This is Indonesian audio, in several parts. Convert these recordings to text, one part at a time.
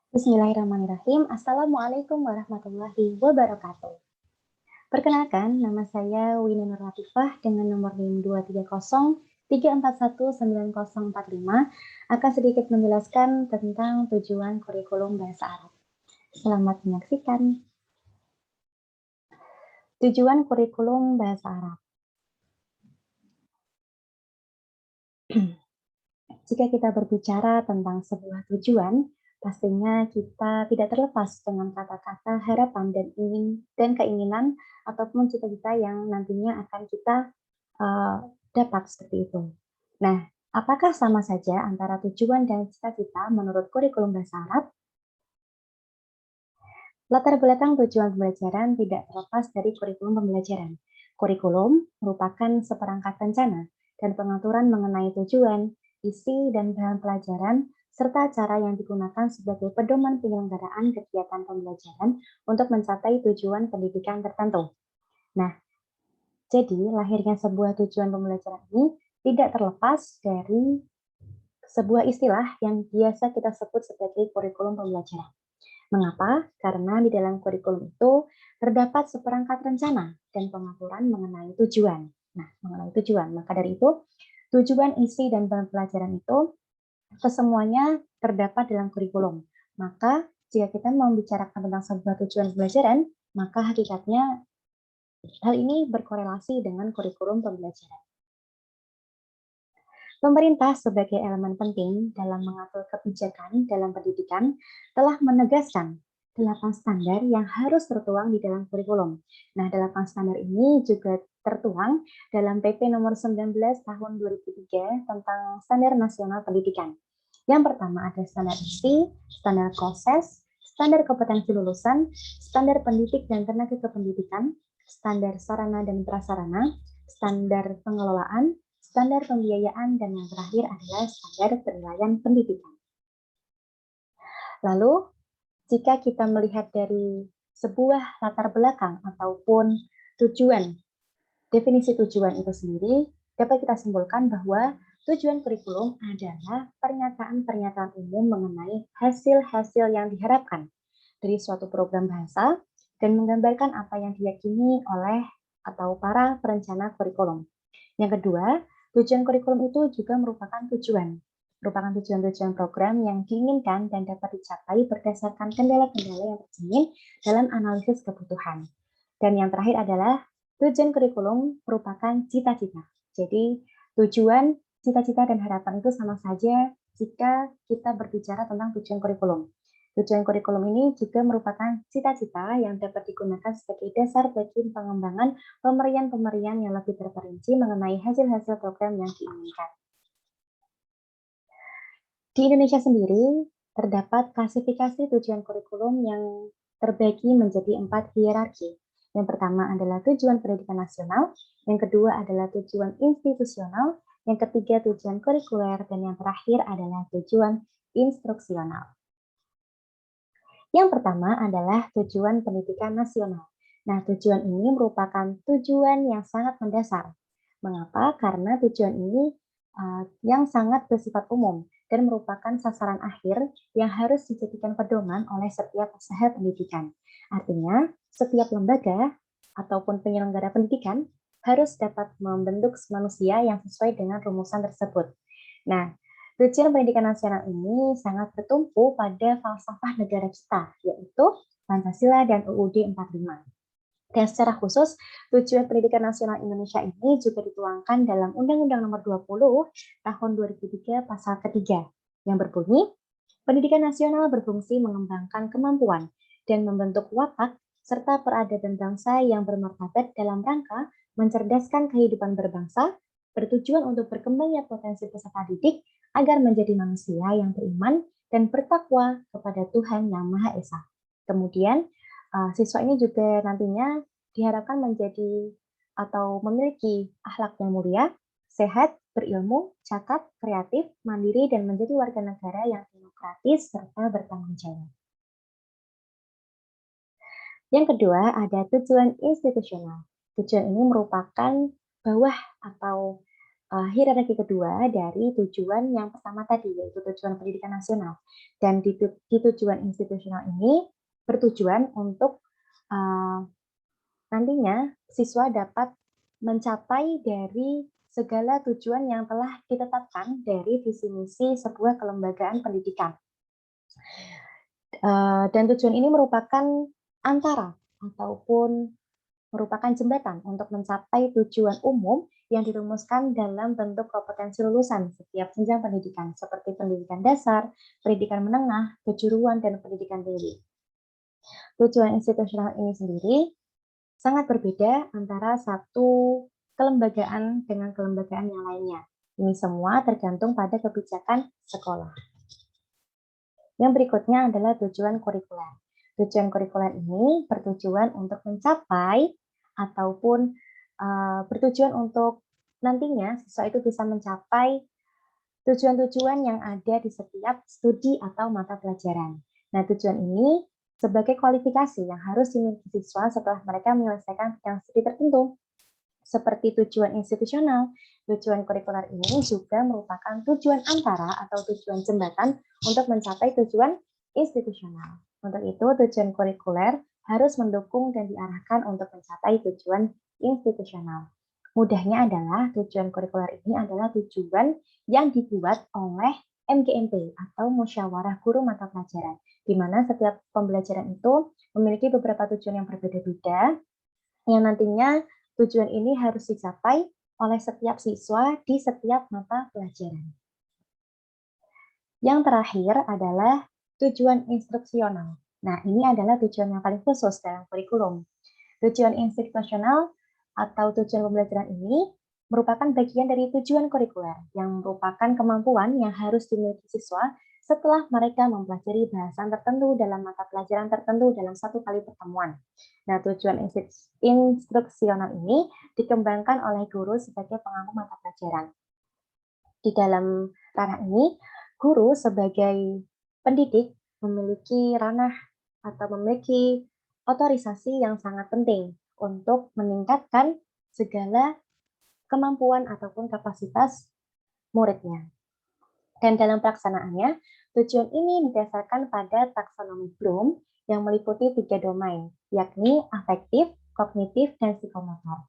Bismillahirrahmanirrahim. Assalamualaikum warahmatullahi wabarakatuh. Perkenalkan, nama saya Wina Nur Latifah dengan nomor NIM 23034190045 akan sedikit menjelaskan tentang tujuan kurikulum bahasa Arab. Selamat menyaksikan. Tujuan kurikulum bahasa Arab. Jika kita berbicara tentang sebuah tujuan, pastinya kita tidak terlepas dengan kata-kata harapan dan keinginan ataupun cita-cita yang nantinya akan kita uh, dapat seperti itu. Nah, apakah sama saja antara tujuan dan cita-cita menurut kurikulum bahasa Arab? Latar belakang tujuan pembelajaran tidak terlepas dari kurikulum pembelajaran. Kurikulum merupakan seperangkat rencana dan pengaturan mengenai tujuan, isi, dan bahan pelajaran, serta cara yang digunakan sebagai pedoman penyelenggaraan kegiatan pembelajaran untuk mencapai tujuan pendidikan tertentu. Nah, jadi lahirnya sebuah tujuan pembelajaran ini tidak terlepas dari sebuah istilah yang biasa kita sebut sebagai kurikulum pembelajaran. Mengapa? Karena di dalam kurikulum itu terdapat seperangkat rencana dan pengaturan mengenai tujuan. Nah, mengenai tujuan. Maka dari itu, tujuan, isi, dan bahan pelajaran itu kesemuanya terdapat dalam kurikulum. Maka jika kita membicarakan tentang sebuah tujuan pembelajaran, maka hakikatnya hal ini berkorelasi dengan kurikulum pembelajaran. Pemerintah sebagai elemen penting dalam mengatur kebijakan dalam pendidikan telah menegaskan 8 standar yang harus tertuang di dalam kurikulum. Nah, 8 standar ini juga tertuang dalam PP nomor 19 tahun 2003 tentang Standar Nasional Pendidikan. Yang pertama ada standar isi, standar proses, standar kompetensi lulusan, standar pendidik dan tenaga kependidikan, standar sarana dan prasarana, standar pengelolaan, standar pembiayaan, dan yang terakhir adalah standar penilaian pendidikan. Lalu, jika kita melihat dari sebuah latar belakang ataupun tujuan, definisi tujuan itu sendiri, dapat kita simpulkan bahwa tujuan kurikulum adalah pernyataan-pernyataan umum mengenai hasil-hasil yang diharapkan dari suatu program bahasa dan menggambarkan apa yang diyakini oleh atau para perencana kurikulum. Yang kedua, tujuan kurikulum itu juga merupakan tujuan-tujuan program yang diinginkan dan dapat dicapai berdasarkan kendala-kendala yang tercermin dalam analisis kebutuhan. Dan yang terakhir adalah tujuan kurikulum merupakan cita-cita. Jadi tujuan, cita-cita, dan harapan itu sama saja jika kita berbicara tentang tujuan kurikulum. Tujuan kurikulum ini juga merupakan cita-cita yang dapat digunakan sebagai dasar bagi pengembangan pemberian-pemberian yang lebih terperinci mengenai hasil-hasil program yang diinginkan. Di Indonesia sendiri, terdapat klasifikasi tujuan kurikulum yang terbagi menjadi 4 hierarki. Yang pertama adalah tujuan pendidikan nasional, yang kedua adalah tujuan institusional, yang ketiga tujuan kurikuler, dan yang terakhir adalah tujuan instruksional. Yang pertama adalah tujuan pendidikan nasional. Nah, tujuan ini merupakan tujuan yang sangat mendasar. Mengapa? Karena tujuan ini yang sangat bersifat umum dan merupakan sasaran akhir yang harus dijadikan pedoman oleh setiap usaha pendidikan. Artinya, setiap lembaga ataupun penyelenggara pendidikan harus dapat membentuk manusia yang sesuai dengan rumusan tersebut. Nah, tujuan pendidikan nasional ini sangat bertumpu pada falsafah negara kita, yaitu Pancasila dan UUD 45. Dan secara khusus, tujuan pendidikan nasional Indonesia ini juga dituangkan dalam Undang-Undang Nomor 20 Tahun 2003 Pasal ketiga, yang berbunyi, pendidikan nasional berfungsi mengembangkan kemampuan dan membentuk watak serta peradaban bangsa yang bermartabat dalam rangka mencerdaskan kehidupan berbangsa, bertujuan untuk berkembangnya potensi peserta didik agar menjadi manusia yang beriman dan bertakwa kepada Tuhan Yang Maha Esa. Kemudian, siswa ini juga nantinya diharapkan menjadi atau memiliki akhlak yang mulia, sehat, berilmu, cakap, kreatif, mandiri, dan menjadi warga negara yang demokratis serta bertanggung jawab. Yang kedua, ada tujuan institusional. Tujuan ini merupakan bawah atau hierarki kedua dari tujuan yang pertama tadi, yaitu tujuan pendidikan nasional. Dan di tujuan institusional ini bertujuan untuk nantinya siswa dapat mencapai dari segala tujuan yang telah ditetapkan dari visi misi sebuah kelembagaan pendidikan. Dan tujuan ini merupakan antara ataupun merupakan jembatan untuk mencapai tujuan umum yang dirumuskan dalam bentuk kompetensi lulusan setiap jenjang pendidikan, seperti pendidikan dasar, pendidikan menengah, kejuruan, dan pendidikan tinggi. Tujuan institusional ini sendiri sangat berbeda antara satu kelembagaan dengan kelembagaan yang lainnya. Ini semua tergantung pada kebijakan sekolah. Yang berikutnya adalah tujuan kurikuler. Tujuan kurikuler ini bertujuan untuk mencapai ataupun bertujuan untuk nantinya siswa itu bisa mencapai tujuan-tujuan yang ada di setiap studi atau mata pelajaran. Nah, tujuan ini sebagai kualifikasi yang harus dimiliki siswa setelah mereka menyelesaikan bidang studi tertentu. Seperti tujuan institusional, tujuan kurikuler ini juga merupakan tujuan antara atau tujuan jembatan untuk mencapai tujuan institusional. Untuk itu, tujuan kurikuler harus mendukung dan diarahkan untuk mencapai tujuan institusional. Mudahnya adalah tujuan kurikuler ini adalah tujuan yang dibuat oleh MGMP atau Musyawarah Guru Mata Pelajaran, di mana setiap pembelajaran itu memiliki beberapa tujuan yang berbeda-beda, yang nantinya tujuan ini harus dicapai oleh setiap siswa di setiap mata pelajaran. Yang terakhir adalah tujuan instruksional. Nah, ini adalah tujuan yang paling khusus dalam kurikulum. Tujuan instruksional atau tujuan pembelajaran ini merupakan bagian dari tujuan kurikuler yang merupakan kemampuan yang harus dimiliki siswa setelah mereka mempelajari bahasan tertentu dalam mata pelajaran tertentu dalam satu kali pertemuan. Nah, tujuan instruksional ini dikembangkan oleh guru sebagai pengampu mata pelajaran. Di dalam ranah ini, guru sebagai pendidik memiliki ranah atau memiliki otorisasi yang sangat penting untuk meningkatkan segala kemampuan ataupun kapasitas muridnya. Dan dalam pelaksanaannya, tujuan ini didasarkan pada taksonomi Bloom yang meliputi 3 domain, yakni afektif, kognitif, dan psikomotor.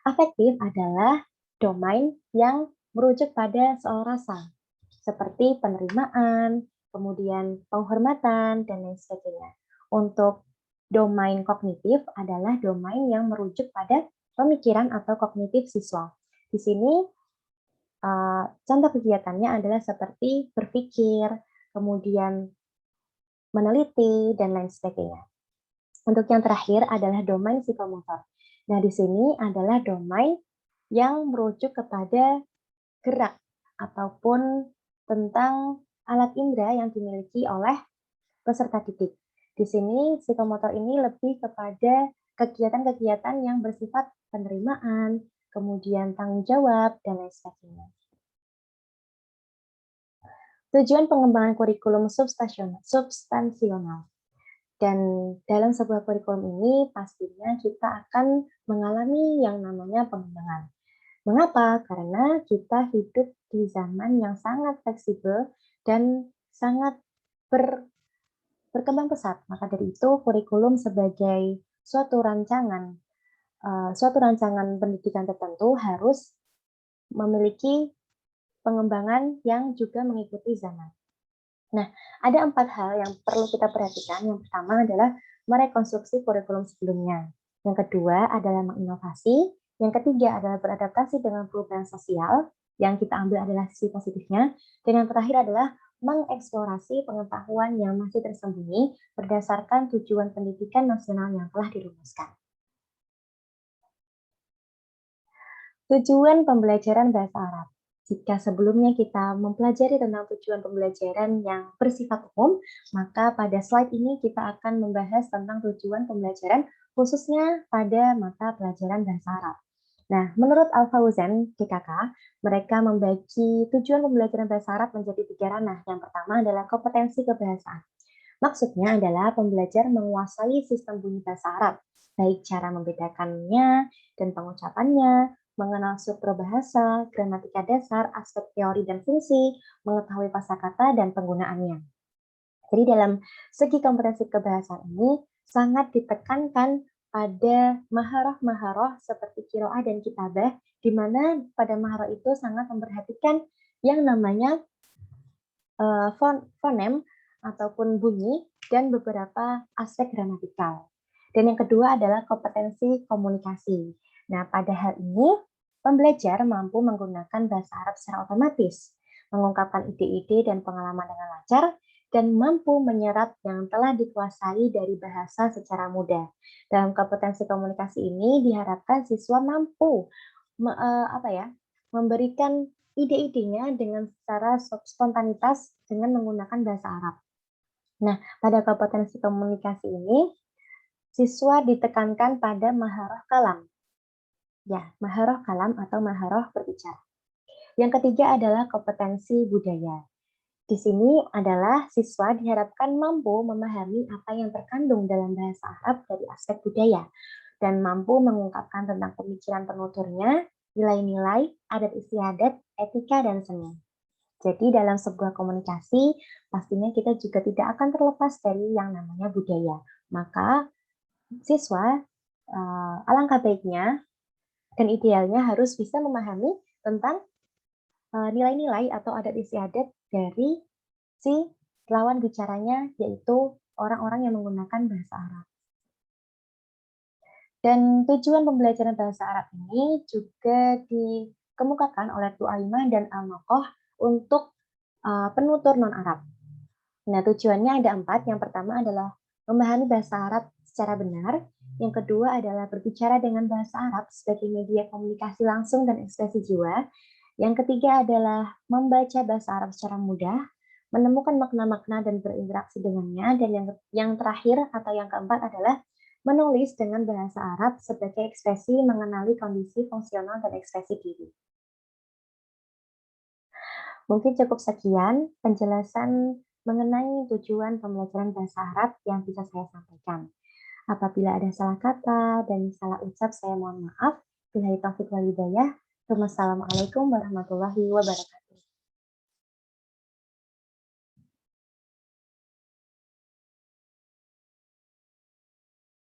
Afektif adalah domain yang merujuk pada soal rasa, seperti penerimaan, kemudian penghormatan, dan lain sebagainya. Untuk domain kognitif adalah domain yang merujuk pada pemikiran atau kognitif siswa. Di sini contoh kegiatannya adalah seperti berpikir, kemudian meneliti, dan lain sebagainya. Untuk yang terakhir adalah domain psikomotor. Nah, di sini adalah domain yang merujuk kepada gerak ataupun tentang alat indera yang dimiliki oleh peserta didik. Di sini psikomotor ini lebih kepada kegiatan-kegiatan yang bersifat penerimaan, kemudian tanggung jawab, dan lain sebagainya. Tujuan pengembangan kurikulum substansional. Dan dalam sebuah kurikulum ini pastinya kita akan mengalami yang namanya pengembangan. Mengapa? Karena kita hidup di zaman yang sangat fleksibel dan sangat berkembang pesat. Maka dari itu kurikulum sebagai suatu rancangan pendidikan tertentu harus memiliki pengembangan yang juga mengikuti zaman. Nah, ada 4 hal yang perlu kita perhatikan. Yang pertama adalah merekonstruksi kurikulum sebelumnya. Yang kedua adalah menginovasi. Yang ketiga adalah beradaptasi dengan perubahan sosial. Yang kita ambil adalah sisi positifnya. Dan yang terakhir adalah mengeksplorasi pengetahuan yang masih tersembunyi berdasarkan tujuan pendidikan nasional yang telah dirumuskan. Tujuan pembelajaran bahasa Arab. Jika sebelumnya kita mempelajari tentang tujuan pembelajaran yang bersifat umum, maka pada slide ini kita akan membahas tentang tujuan pembelajaran khususnya pada mata pelajaran bahasa Arab. Nah, menurut Al-Fauzan, DKK, mereka membagi tujuan pembelajaran bahasa Arab menjadi 3 ranah. Yang pertama adalah kompetensi kebahasaan. Maksudnya adalah pembelajar menguasai sistem bunyi bahasa Arab, baik cara membedakannya dan pengucapannya, mengenal struktur bahasa, gramatika dasar, aspek teori dan fungsi, mengetahui kosakata dan penggunaannya. Jadi dalam segi kompetensi kebahasaan ini sangat ditekankan pada maharoh-maharoh seperti qiraah dan kitabah, di mana pada maharoh itu sangat memperhatikan yang namanya fonem ataupun bunyi dan beberapa aspek gramatikal. Dan yang kedua adalah kompetensi komunikasi. Nah, pada hal ini, pembelajar mampu menggunakan bahasa Arab secara otomatis, mengungkapkan ide-ide dan pengalaman dengan lancar, dan mampu menyerap yang telah dikuasai dari bahasa secara mudah. Dalam kompetensi komunikasi ini diharapkan siswa mampu memberikan ide-idenya dengan secara spontanitas dengan menggunakan bahasa Arab. Nah, pada kompetensi komunikasi ini, siswa ditekankan pada maharoh kalam. Ya, maharoh kalam atau maharoh berbicara. Yang ketiga adalah kompetensi budaya. Di sini adalah siswa diharapkan mampu memahami apa yang terkandung dalam bahasa Arab dari aspek budaya dan mampu mengungkapkan tentang pemikiran penuturnya, nilai-nilai, adat istiadat, etika, dan seni. Jadi dalam sebuah komunikasi, pastinya kita juga tidak akan terlepas dari yang namanya budaya. Maka siswa alangkah baiknya dan idealnya harus bisa memahami tentang nilai-nilai atau adat istiadat dari si lawan bicaranya, yaitu orang-orang yang menggunakan bahasa Arab. Dan tujuan pembelajaran bahasa Arab ini juga dikemukakan oleh Tu'aimah dan Al-Noqoh untuk penutur non-Arab. Nah, tujuannya ada 4. Yang pertama adalah memahami bahasa Arab secara benar. Yang kedua adalah berbicara dengan bahasa Arab sebagai media komunikasi langsung dan ekspresi jiwa. Yang ketiga adalah membaca bahasa Arab secara mudah, menemukan makna-makna dan berinteraksi dengannya. Dan yang terakhir atau yang keempat adalah menulis dengan bahasa Arab sebagai ekspresi mengenali kondisi fungsional dan ekspresi diri. Mungkin cukup sekian penjelasan mengenai tujuan pembelajaran bahasa Arab yang bisa saya sampaikan. Apabila ada salah kata dan salah ucap, saya mohon maaf. Billahi taufiq wal hidayah. Wassalamualaikum warahmatullahi wabarakatuh.